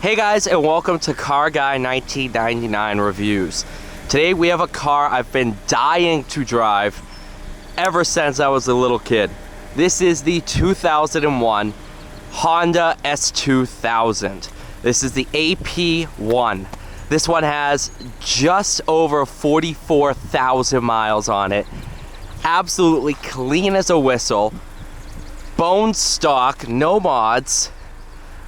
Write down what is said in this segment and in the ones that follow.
Hey guys, and welcome to Car Guy 1999 Reviews. Today we have a car I've been dying to drive ever since I was a little kid. This is the 2001 Honda S2000. This is the AP1. This one has just over 44,000 miles on it. Absolutely clean as a whistle. Bone stock, no mods.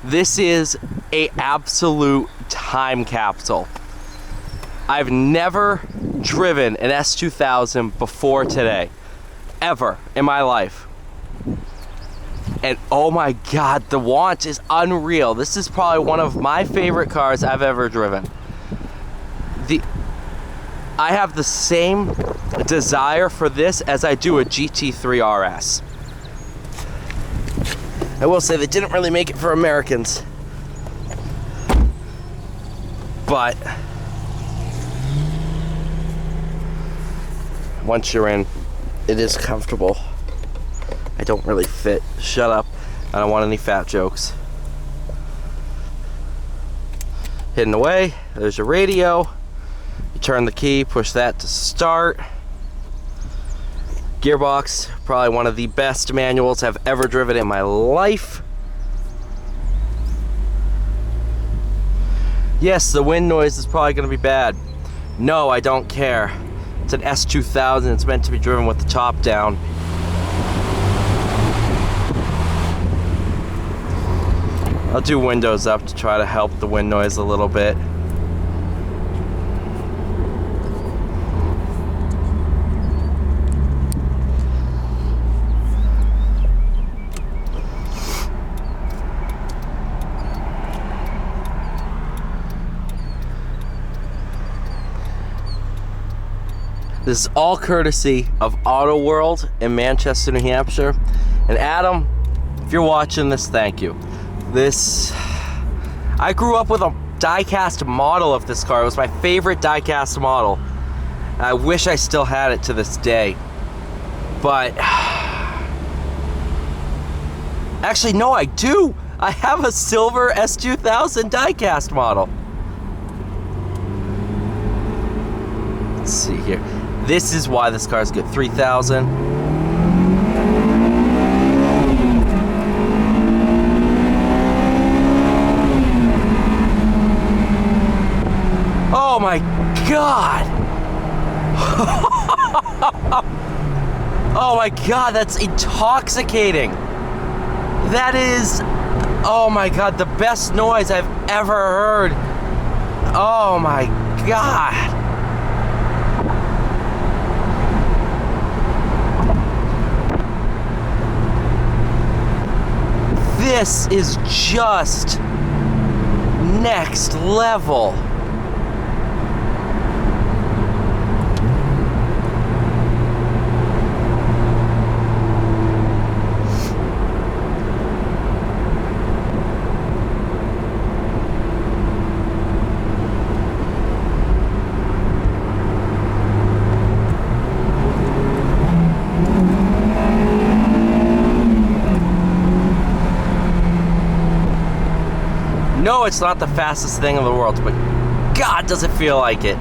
This is an absolute time capsule. I've never driven an S2000 before today, ever in my life. And oh my God, the want is unreal. This is probably one of my favorite cars I've ever driven. I have the same desire for this as I do a GT3 RS. I will say they didn't really make it for Americans, but once you're in, it is comfortable. I don't really fit. Shut up. I don't want any fat jokes. Hidden away. There's your radio. You turn the key, push that to start. Gearbox, probably one of the best manuals I've ever driven in my life. Yes, the wind noise is probably going to be bad. No, I don't care. It's an S2000. It's meant to be driven with the top down. I'll do windows up to try to help the wind noise a little bit. This is all courtesy of Autoworld in Manchester, New Hampshire. And Adam, if you're watching this, thank you. I grew up with a die-cast model of this car. It was my favorite die-cast model. I wish I still had it to this day. But actually, no, I do. I have a silver S2000 die-cast model. Let's see here. This is why this car is good. 3,000. Oh my God. Oh my God, that's intoxicating. That is, oh my God, the best noise I've ever heard. Oh my God. This is just next level. No, it's not the fastest thing in the world, but God, does it feel like it.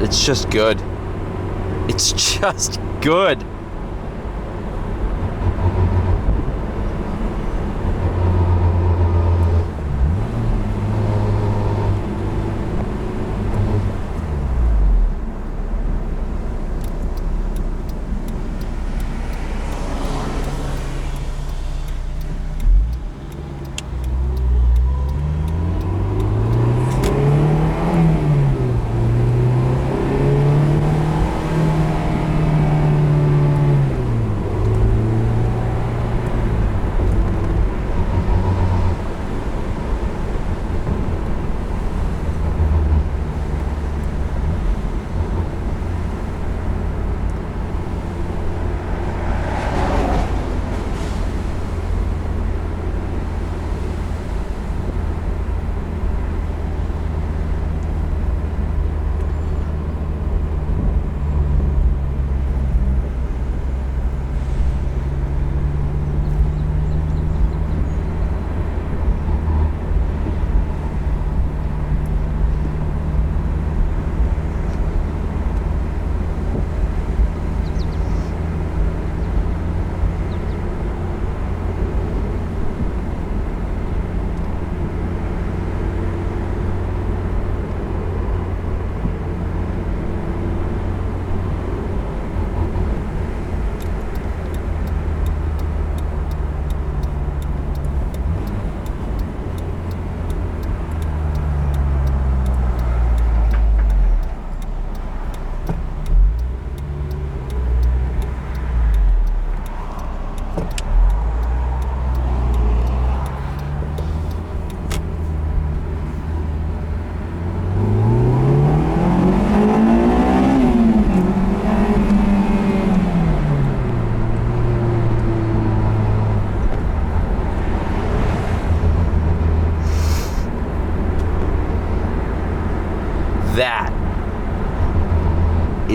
It's just good. It's just good.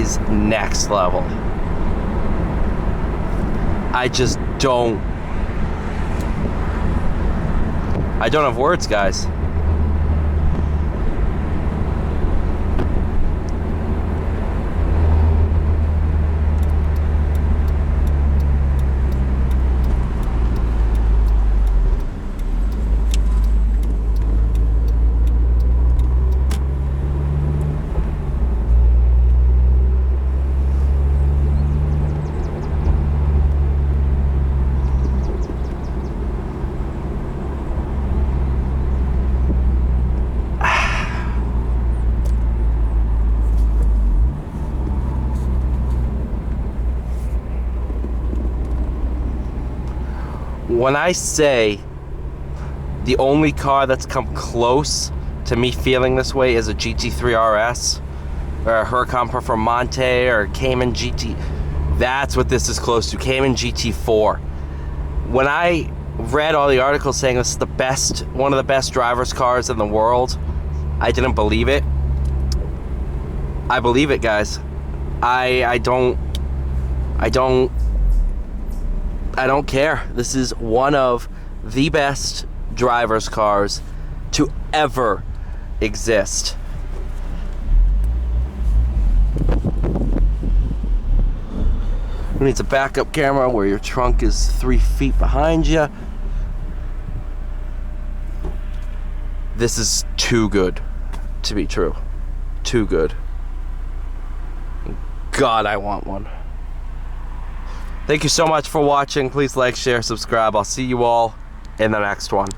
is next level. I don't have words, guys. When I say the only car that's come close to me feeling this way is a GT3 RS or a Huracan Performante or Cayman GT, that's what this is close to. Cayman GT4. When I read all the articles saying this is the best, one of the best driver's cars in the world, I didn't believe it. I believe it, guys. I don't care. This is one of the best driver's cars to ever exist. Who needs a backup camera where your trunk is 3 feet behind you? This is too good to be true. Too good. God, I want one. Thank you so much for watching. Please like, share, subscribe. I'll see you all in the next one.